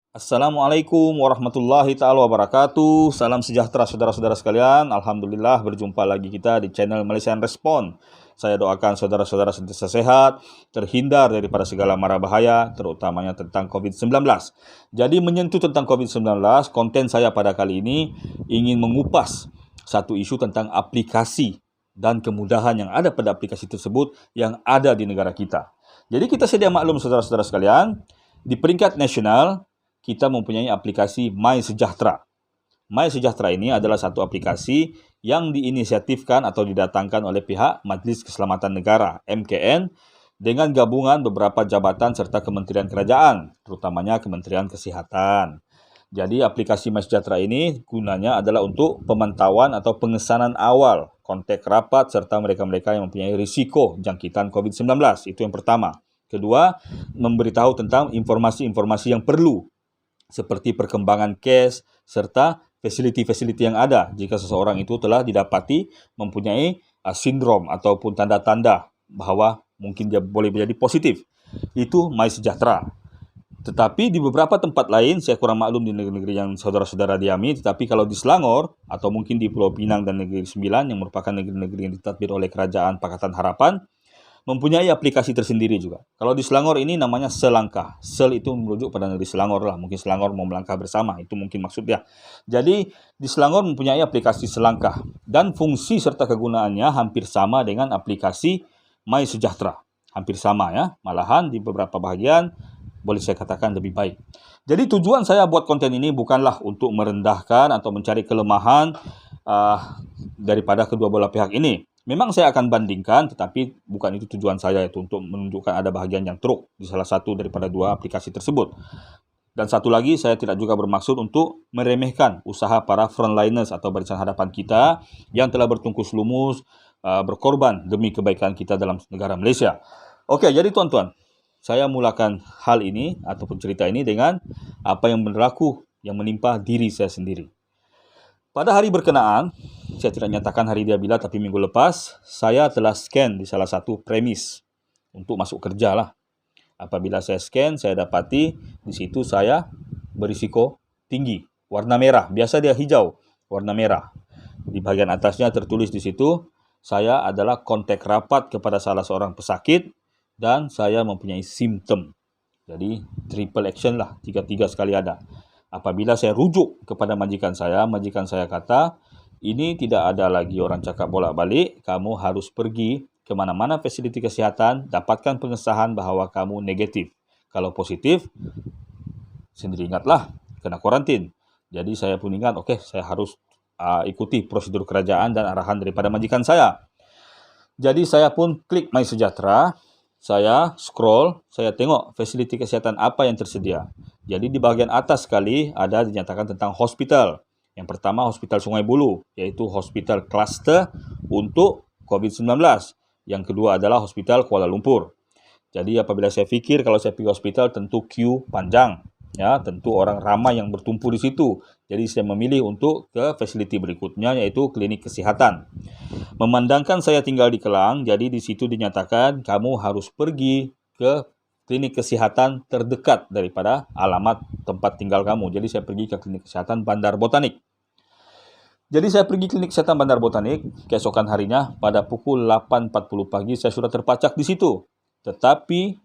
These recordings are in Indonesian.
Assalamualaikum warahmatullahi ta'ala wabarakatuh. Salam sejahtera saudara-saudara sekalian. Alhamdulillah berjumpa lagi kita di channel Malaysian Respond. Saya doakan saudara-saudara sentiasa sehat, terhindar daripada segala mara bahaya, terutamanya tentang COVID-19. Jadi menyentuh tentang COVID-19, konten saya pada kali ini ingin mengupas satu isu tentang aplikasi dan kemudahan yang ada pada aplikasi tersebut yang ada di negara kita. Jadi kita sedia maklum saudara-saudara sekalian, di peringkat nasional, kita mempunyai aplikasi MySejahtera. MySejahtera ini adalah satu aplikasi yang diinisiatifkan atau didatangkan oleh pihak Majlis Keselamatan Negara (MKN) dengan gabungan beberapa jabatan serta kementerian kerajaan, terutamanya Kementerian Kesihatan. Jadi aplikasi MySejahtera ini gunanya adalah untuk pemantauan atau pengesanan awal, kontak rapat serta mereka-mereka yang mempunyai risiko jangkitan COVID-19. Itu yang pertama. Kedua, memberitahu tentang informasi-informasi yang perlu seperti perkembangan kes serta fasiliti-fasiliti yang ada jika seseorang itu telah didapati mempunyai sindrom ataupun tanda-tanda bahawa mungkin dia boleh menjadi positif. Itu MySejahtera. Tetapi di beberapa tempat lain, saya kurang maklum di negeri-negeri yang saudara-saudara diami, tetapi kalau di Selangor atau mungkin di Pulau Pinang dan Negeri Sembilan yang merupakan negeri-negeri yang ditadbir oleh Kerajaan Pakatan Harapan, mempunyai aplikasi tersendiri juga. Kalau di Selangor ini namanya Selangkah. Sel itu merujuk pada negeri Selangor lah. Mungkin Selangor mau melangkah bersama. Itu mungkin maksudnya. Jadi di Selangor mempunyai aplikasi Selangkah. Dan fungsi serta kegunaannya hampir sama dengan aplikasi MySejahtera. Hampir sama ya. Malahan di beberapa bahagian boleh saya katakan lebih baik. Jadi tujuan saya buat konten ini bukanlah untuk merendahkan atau mencari kelemahan daripada kedua belah pihak ini. Memang saya akan bandingkan, tetapi bukan itu tujuan saya, itu untuk menunjukkan ada bahagian yang teruk di salah satu daripada dua aplikasi tersebut. Dan satu lagi, saya tidak juga bermaksud untuk meremehkan usaha para frontliners atau barisan hadapan kita yang telah bertungkus lumus, berkorban demi kebaikan kita dalam negara Malaysia. Okey, jadi tuan-tuan, saya mulakan hal ini ataupun cerita ini dengan apa yang berlaku yang menimpa diri saya sendiri. Pada hari berkenaan, saya tidak nyatakan hari dia bila, tapi minggu lepas, saya telah scan di salah satu premis untuk masuk kerja lah. Apabila saya scan, saya dapati di situ saya berisiko tinggi. Warna merah, biasa dia hijau, warna merah. Di bahagian atasnya tertulis di situ, saya adalah kontak rapat kepada salah seorang pesakit dan saya mempunyai simptom. Jadi, triple action lah, tiga-tiga sekali ada. Apabila saya rujuk kepada majikan saya kata, ini tidak ada lagi orang cakap bolak-balik, kamu harus pergi ke mana-mana fasiliti kesihatan, dapatkan pengesahan bahawa kamu negatif. Kalau positif, sendiri ingatlah, kena kuarantin. Jadi saya pun ingat, okey, saya harus ikuti prosedur kerajaan dan arahan daripada majikan saya. Jadi saya pun klik MySejahtera, saya scroll, saya tengok fasiliti kesihatan apa yang tersedia. Jadi di bahagian atas sekali ada dinyatakan tentang hospital. Yang pertama Hospital Sungai Buloh, iaitu hospital kluster untuk COVID-19. Yang kedua adalah Hospital Kuala Lumpur. Jadi apabila saya fikir kalau saya pergi hospital tentu queue panjang. Ya, tentu orang ramai yang bertumpu di situ. Jadi saya memilih untuk ke fasiliti berikutnya iaitu klinik kesihatan. Memandangkan saya tinggal di Kelang, jadi di situ dinyatakan kamu harus pergi ke klinik kesihatan terdekat daripada alamat tempat tinggal kamu. Jadi saya pergi ke klinik kesihatan Bandar Botanik. Jadi saya pergi klinik kesihatan Bandar Botanik, keesokan harinya pada pukul 8.40 pagi saya sudah terpacak di situ. Tetapi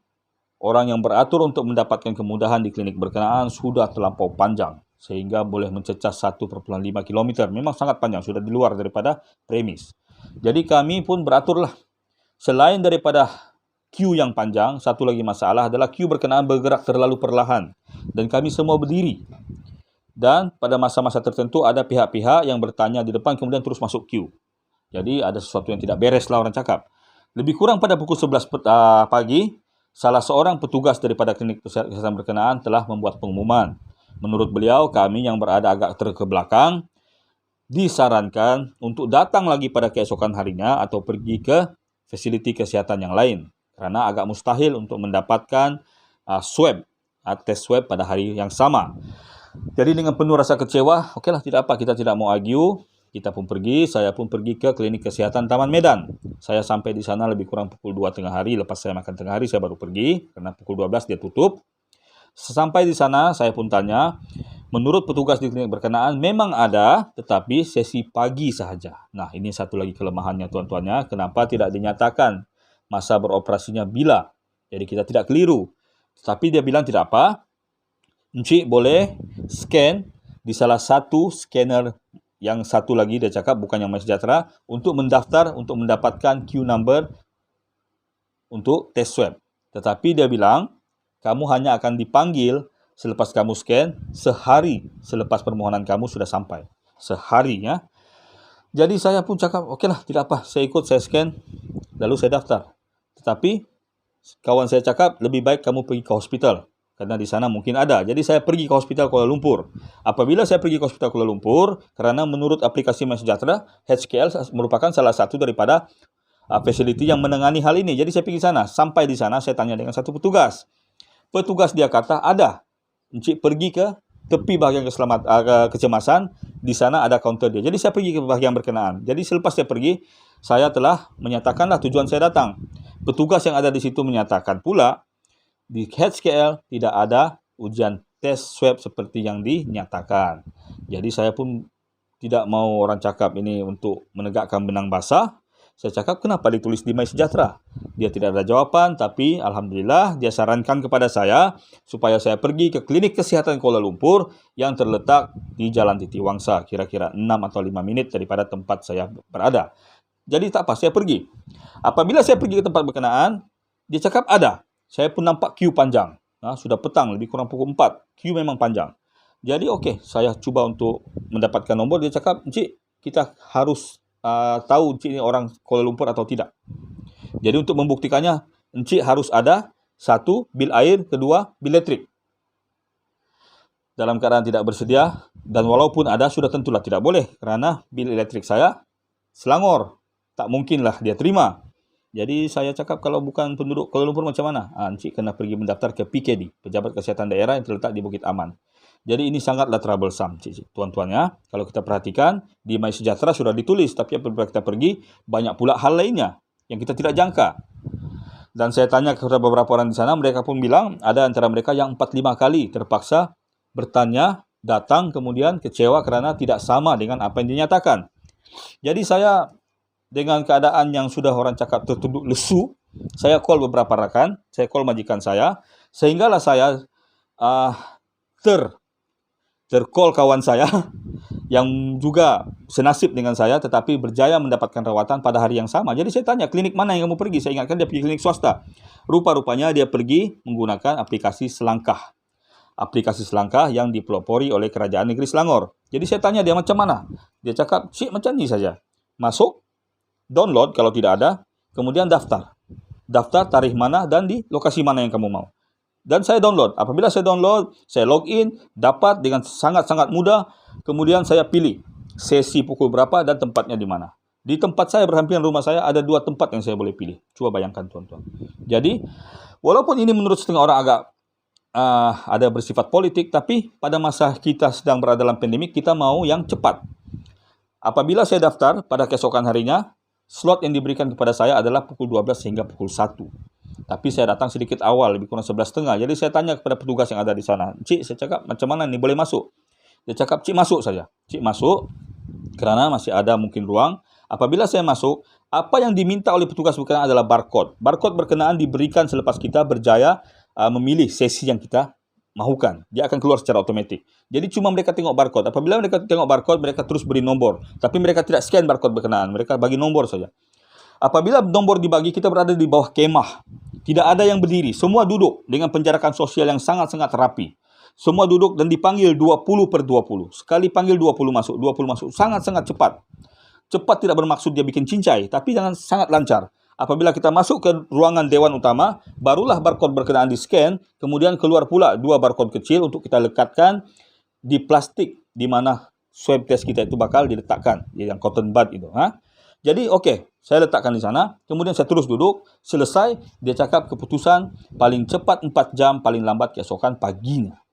orang yang beratur untuk mendapatkan kemudahan di klinik berkenaan sudah terlampau panjang sehingga boleh mencecah 1.5 km. Memang sangat panjang, sudah di luar daripada premis. Jadi kami pun beraturlah. Selain daripada queue yang panjang, satu lagi masalah adalah queue berkenaan bergerak terlalu perlahan dan kami semua berdiri. Dan pada masa-masa tertentu ada pihak-pihak yang bertanya di depan kemudian terus masuk queue. Jadi ada sesuatu yang tidak beres lah orang cakap. Lebih kurang pada pukul 11 pagi, salah seorang petugas daripada klinik kesihatan berkenaan telah membuat pengumuman. Menurut beliau, kami yang berada agak ke belakang disarankan untuk datang lagi pada keesokan harinya atau pergi ke fasiliti kesihatan yang lain. Kerana agak mustahil untuk mendapatkan tes swab pada hari yang sama. Jadi dengan penuh rasa kecewa, okeylah tidak apa, kita tidak mau argue. Kita pun pergi, saya pun pergi ke klinik kesihatan Taman Medan. Saya sampai di sana lebih kurang pukul 2 tengah hari. Lepas saya makan tengah hari, saya baru pergi. Kerana pukul 12 dia tutup. Sampai di sana saya pun tanya, menurut petugas di klinik berkenaan memang ada, tetapi sesi pagi sahaja. Nah, ini satu lagi kelemahannya tuan-tuannya, kenapa tidak dinyatakan masa beroperasinya bila. Jadi kita tidak keliru. Tapi dia bilang tidak apa, Encik boleh scan di salah satu scanner yang satu lagi dia cakap bukan yang MySejahtera untuk mendaftar untuk mendapatkan queue number untuk test swab. Tetapi dia bilang kamu hanya akan dipanggil selepas kamu scan sehari selepas permohonan kamu sudah sampai. Sehari ya. Jadi saya pun cakap okeylah tidak apa, saya ikut, saya scan lalu saya daftar. Tetapi kawan saya cakap lebih baik kamu pergi ke hospital. Karena di sana mungkin ada. Jadi saya pergi ke Hospital Kuala Lumpur. Apabila saya pergi ke Hospital Kuala Lumpur, kerana menurut aplikasi MySejahtera, HKL merupakan salah satu daripada fasiliti yang menangani hal ini. Jadi saya pergi sana. Sampai di sana saya tanya dengan satu petugas. Petugas dia kata ada. Encik pergi ke tepi bahagian kecemasan. Di sana ada kaunter dia. Jadi saya pergi ke bahagian berkenaan. Jadi selepas saya pergi, saya telah menyatakanlah tujuan saya datang. Petugas yang ada di situ menyatakan pula di HKL tidak ada ujian tes swab seperti yang dinyatakan. Jadi saya pun tidak mau orang cakap ini untuk menegakkan benang basah. Saya cakap kenapa ditulis di MySejahtera? Dia tidak ada jawapan, tapi Alhamdulillah dia sarankan kepada saya supaya saya pergi ke Klinik Kesihatan Kuala Lumpur yang terletak di Jalan Titi Wangsa, kira-kira 6 atau 5 minit daripada tempat saya berada. Jadi tak apa, saya pergi. Apabila saya pergi ke tempat berkenaan, dia cakap ada. Saya pun nampak queue panjang. Sudah petang, lebih kurang pukul 4. Queue memang panjang. Jadi okey, saya cuba untuk mendapatkan nombor. Dia cakap, Encik, kita harus tahu Encik ini orang Kuala Lumpur atau tidak. Jadi untuk membuktikannya, Encik harus ada, satu, bil air, kedua, bil elektrik. Dalam keadaan tidak bersedia, dan walaupun ada, sudah tentulah tidak boleh. Kerana bil elektrik saya, Selangor. Tak mungkinlah dia terima. Jadi saya cakap kalau bukan penduduk Kuala Lumpur macam mana? Encik kena pergi mendaftar ke PKD, Pejabat Kesihatan Daerah yang terletak di Bukit Aman. Jadi ini sangatlah troublesome, tuan-tuan ya. Kalau kita perhatikan, di MySejahtera sudah ditulis, tapi apabila kita pergi, banyak pula hal lainnya yang kita tidak jangka. Dan saya tanya kepada beberapa orang di sana, mereka pun bilang, ada antara mereka yang 4-5 kali terpaksa bertanya, datang kemudian kecewa kerana tidak sama dengan apa yang dinyatakan. Jadi saya dengan keadaan yang sudah orang cakap tertunduk lesu, saya call beberapa rakan, saya call majikan saya, sehinggalah saya tercall kawan saya yang juga senasib dengan saya tetapi berjaya mendapatkan rawatan pada hari yang sama. Jadi saya tanya, klinik mana yang kamu pergi? Saya ingatkan dia pergi klinik swasta. Rupa-rupanya dia pergi menggunakan aplikasi Selangkah. Aplikasi Selangkah yang dipelopori oleh Kerajaan Negeri Selangor. Jadi saya tanya dia macam mana? Dia cakap, Cik macam ni saja. Masuk, download kalau tidak ada, kemudian daftar. Daftar tarikh mana dan di lokasi mana yang kamu mau. Dan saya download. Apabila saya download, saya login, dapat dengan sangat-sangat mudah. Kemudian saya pilih sesi pukul berapa dan tempatnya di mana. Di tempat saya, berhampiran rumah saya, ada 2 tempat yang saya boleh pilih. Cuba bayangkan tuan-tuan. Jadi, walaupun ini menurut setengah orang agak ada bersifat politik, tapi pada masa kita sedang berada dalam pandemik, kita mau yang cepat. Apabila saya daftar pada keesokan harinya, slot yang diberikan kepada saya adalah pukul 12 hingga pukul 1. Tapi saya datang sedikit awal, lebih kurang 11.30. Jadi saya tanya kepada petugas yang ada di sana, Cik, saya cakap, macam mana ni boleh masuk? Dia cakap, Cik masuk saja. Cik masuk, kerana masih ada mungkin ruang. Apabila saya masuk, apa yang diminta oleh petugas berkenaan adalah barcode. Barcode berkenaan diberikan selepas kita berjaya memilih sesi yang kita mahukan. Dia akan keluar secara automatik. Jadi cuma mereka tengok barcode. Apabila mereka tengok barcode, mereka terus beri nombor. Tapi mereka tidak scan barcode berkenaan. Mereka bagi nombor saja. Apabila nombor dibagi, kita berada di bawah kemah. Tidak ada yang berdiri. Semua duduk dengan penjarakan sosial yang sangat-sangat rapi. Semua duduk dan dipanggil 20/20. Sekali panggil 20 masuk, 20 masuk. Sangat-sangat cepat. Cepat tidak bermaksud dia bikin cincai, tapi jangan sangat lancar. Apabila kita masuk ke ruangan Dewan Utama, barulah barcode berkenaan di-scan, kemudian keluar pula 2 barcode kecil untuk kita lekatkan di plastik di mana swab test kita itu bakal diletakkan, yang cotton bud itu. Jadi, okey, saya letakkan di sana, kemudian saya terus duduk, selesai, dia cakap keputusan paling cepat 4 jam, paling lambat keesokan paginya.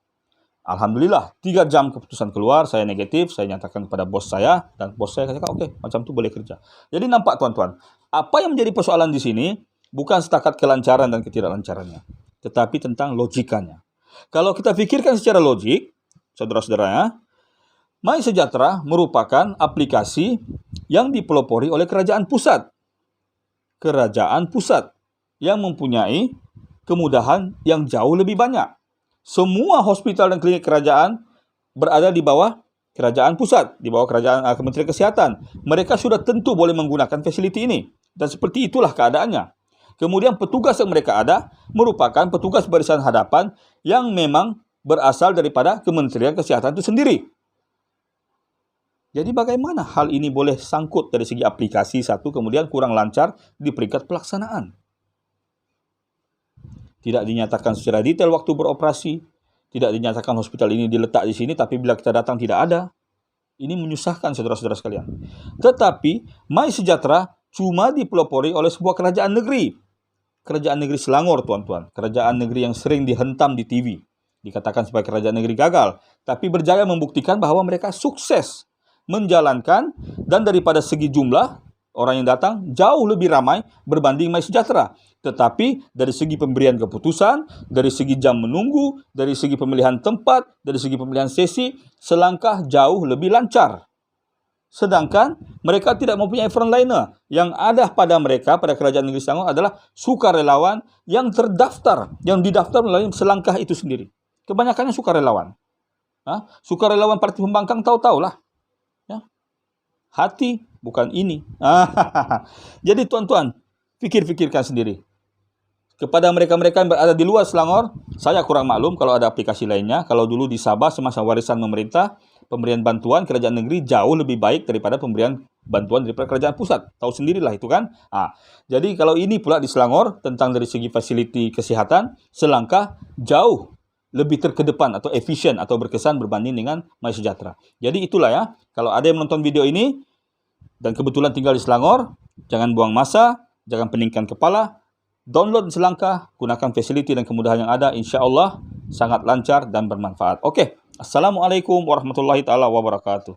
Alhamdulillah, 3 jam keputusan keluar, saya negatif, saya nyatakan kepada bos saya, dan bos saya kata, okey, macam tu boleh kerja. Jadi nampak tuan-tuan, apa yang menjadi persoalan di sini, bukan setakat kelancaran dan ketidaklancarannya, tetapi tentang logikanya. Kalau kita pikirkan secara logik, saudara-saudara ya, MySejahtera merupakan aplikasi yang dipelopori oleh kerajaan pusat. Kerajaan pusat yang mempunyai kemudahan yang jauh lebih banyak. Semua hospital dan klinik kerajaan berada di bawah kerajaan pusat, di bawah Kementerian Kesihatan. Mereka sudah tentu boleh menggunakan fasiliti ini. Dan seperti itulah keadaannya. Kemudian petugas yang mereka ada merupakan petugas barisan hadapan yang memang berasal daripada Kementerian Kesehatan itu sendiri. Jadi bagaimana hal ini boleh sangkut dari segi aplikasi satu, kemudian kurang lancar di peringkat pelaksanaan? Tidak dinyatakan secara detail waktu beroperasi, tidak dinyatakan hospital ini diletak di sini, tapi bila kita datang tidak ada. Ini menyusahkan saudara-saudara sekalian. Tetapi MySejahtera cuma dipelopori oleh sebuah kerajaan negeri. Kerajaan negeri Selangor, tuan-tuan. Kerajaan negeri yang sering dihentam di TV. Dikatakan sebagai kerajaan negeri gagal. Tapi berjaya membuktikan bahwa mereka sukses menjalankan, dan daripada segi jumlah orang yang datang jauh lebih ramai berbanding MySejahtera. Tetapi dari segi pemberian keputusan, dari segi jam menunggu, dari segi pemilihan tempat, dari segi pemilihan sesi, selangkah jauh lebih lancar. Sedangkan mereka tidak mempunyai frontliner. Yang ada pada mereka, pada kerajaan negeri Selangor adalah sukarelawan yang terdaftar, yang didaftar melalui selangkah itu sendiri. Kebanyakannya sukarelawan. Sukarelawan Parti Pembangkang tahu-tahulah. Hati, bukan ini. Jadi tuan-tuan, pikirkan sendiri. Kepada mereka-mereka yang berada di luar Selangor, saya kurang maklum kalau ada aplikasi lainnya. Kalau dulu di Sabah semasa warisan pemerintah, pemberian bantuan kerajaan negeri jauh lebih baik daripada pemberian bantuan daripada kerajaan pusat. Tahu sendirilah itu kan. Jadi kalau ini pula di Selangor, tentang dari segi fasiliti kesehatan, selangkah jauh lebih terkedepan atau efisien atau berkesan berbanding dengan MySejahtera. Jadi itulah ya, kalau ada yang menonton video ini dan kebetulan tinggal di Selangor, jangan buang masa, jangan peningkan kepala, download selangkah, gunakan fasiliti dan kemudahan yang ada, insya Allah sangat lancar dan bermanfaat. Oke, Assalamualaikum warahmatullahi wabarakatuh.